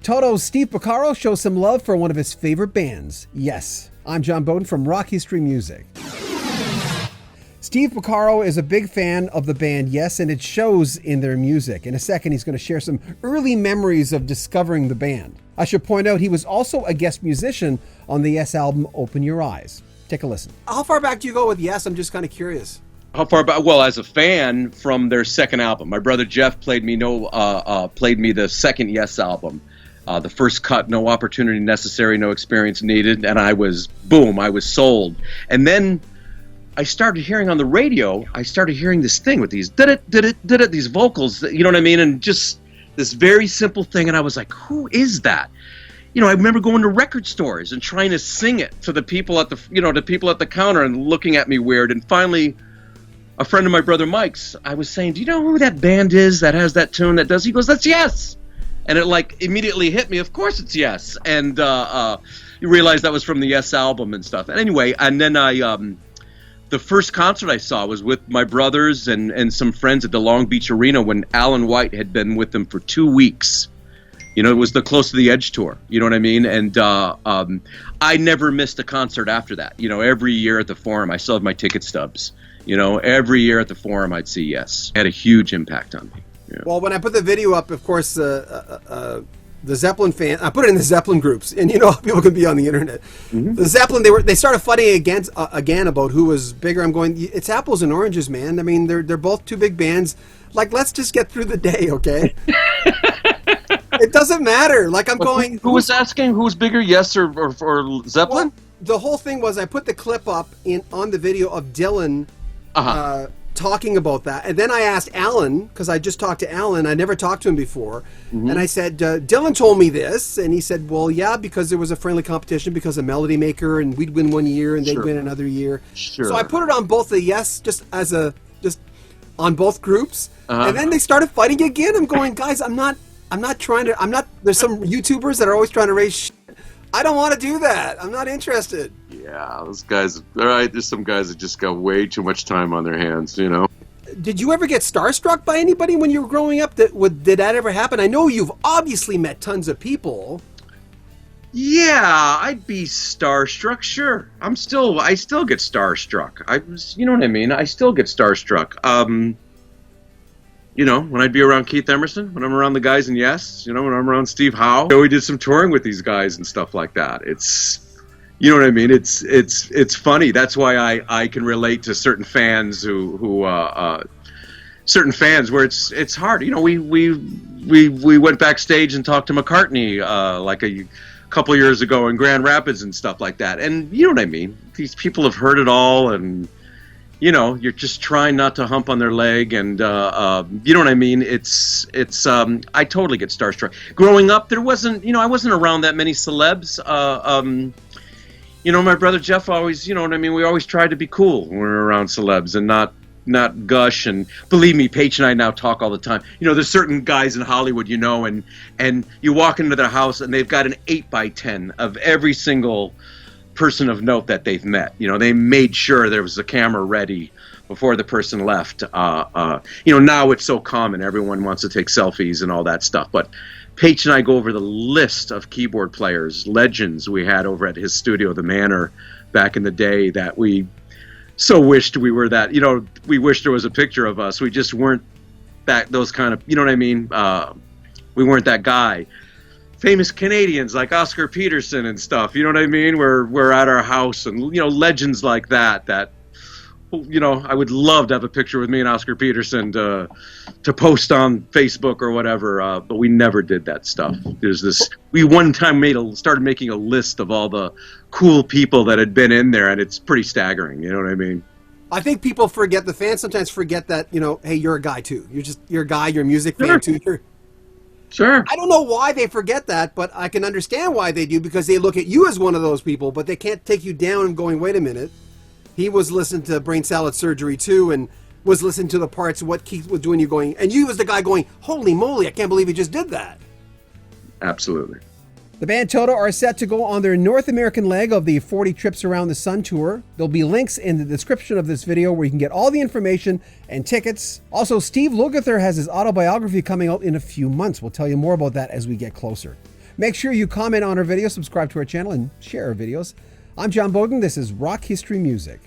Toto's Steve Porcaro shows some love for one of his favorite bands, Yes. I'm John Beaudin from Rock History Music. Steve Porcaro is a big fan of the band Yes, and it shows in their music. In a second, he's going to share some early memories of discovering the band. I should point out he was also a guest musician on the Yes album, Open Your Eyes. Take a listen. How far back do you go with Yes? I'm just kind of curious. How far back? Well, as a fan from their second album. My brother Jeff played me the second Yes album. The first cut, No Opportunity Necessary, No Experience Needed, and I was sold. And then I started hearing on the radio, this thing with these did it, these vocals, you know what I mean? And just this very simple thing, and I was like, who is that? You know, I remember going to record stores and trying to sing it to the people at the counter and looking at me weird. And finally, a friend of my brother Mike's, I was saying, do you know who that band is that has that tune that does? He goes, that's Yes. And it like immediately hit me. Of course it's Yes. And you realize that was from the Yes album and stuff. And anyway, and then the first concert I saw was with my brothers and some friends at the Long Beach Arena when Alan White had been with them for 2 weeks. You know, it was the Close to the Edge tour. You know what I mean? And I never missed a concert after that. You know, every year at the Forum, I still have my ticket stubs. You know, every year at the Forum, I'd see Yes. It had a huge impact on me. Yeah. Well, when I put the video up, of course, the Zeppelin fan, I put it in the Zeppelin groups, and you know how people can be on the internet. Mm-hmm. The Zeppelin, they started fighting again about who was bigger. I'm going, it's apples and oranges, man. I mean, they're both two big bands. Like, let's just get through the day, okay? It doesn't matter. Like, I'm going. Who was asking who was bigger, Yes or Zeppelin? Well, the whole thing was I put the clip up on the video of Dylan. Talking about that, and then I asked Alan, because I just talked to Alan, I never talked to him before, and I said, Dylan told me this, and he said, well, yeah, because there was a friendly competition because of Melody Maker, and we'd win one year and they'd win another year. Sure. So I put it on both the Yes, just on both groups, and then they started fighting again. I'm going, guys, I'm not trying to, there's some YouTubers that are always trying to raise shit. I don't want to do that. I'm not interested. Yeah, those guys, all right, there's some guys that just got way too much time on their hands, you know. Did you ever get starstruck by anybody when you were growing up? Did that ever happen? I know you've obviously met tons of people. Yeah, I'd be starstruck, sure. I still get starstruck. You know what I mean? I still get starstruck. You know, when I'd be around Keith Emerson, when I'm around the guys in Yes, you know, when I'm around Steve Howe, you know, we did some touring with these guys and stuff like that. It's, you know what I mean? It's funny. That's why I can relate to certain fans certain fans where it's hard. You know, we went backstage and talked to McCartney like a couple years ago in Grand Rapids and stuff like that. And you know what I mean? These people have heard it all, and you know, you're just trying not to hump on their leg, and you know what I mean. It's I totally get starstruck. Growing up, there wasn't, you know, I wasn't around that many celebs. You know, my brother Jeff always, you know what I mean. We always tried to be cool when we were around celebs and not gush. And believe me, Paige and I now talk all the time. You know, there's certain guys in Hollywood, you know, and you walk into their house and they've got an 8x10 of every single person of note that they've met. You know, they made sure there was a camera ready before the person left. You know, now it's so common. Everyone wants to take selfies and all that stuff. But Paige and I go over the list of keyboard players, legends we had over at his studio, The Manor, back in the day, that we so wished we were that. You know, we wish there was a picture of us. We just weren't those kind of, you know what I mean? We weren't that guy. Famous Canadians like Oscar Peterson and stuff, you know what I mean? We're at our house, and you know, legends like that, you know, I would love to have a picture with me and Oscar Peterson to post on Facebook or whatever, but we never did that stuff. There's this, we one time started making a list of all the cool people that had been in there, and it's pretty staggering, you know what I mean? I think people forget, the fans sometimes forget that, you know, hey, you're a guy too. You're a guy, you're a music fan too. Sure. I don't know why they forget that, but I can understand why they do, because they look at you as one of those people, but they can't take you down and going, wait a minute. He was listening to Brain Salad Surgery too, and was listening to the parts of what Keith was doing, you going, and you was the guy going, holy moly, I can't believe he just did that. Absolutely. The band Toto are set to go on their North American leg of the 40 Trips Around the Sun tour. There'll be links in the description of this video where you can get all the information and tickets. Also, Steve Lukather has his autobiography coming out in a few months. We'll tell you more about that as we get closer. Make sure you comment on our video, subscribe to our channel, and share our videos. I'm John Beaudin. This is Rock History Music.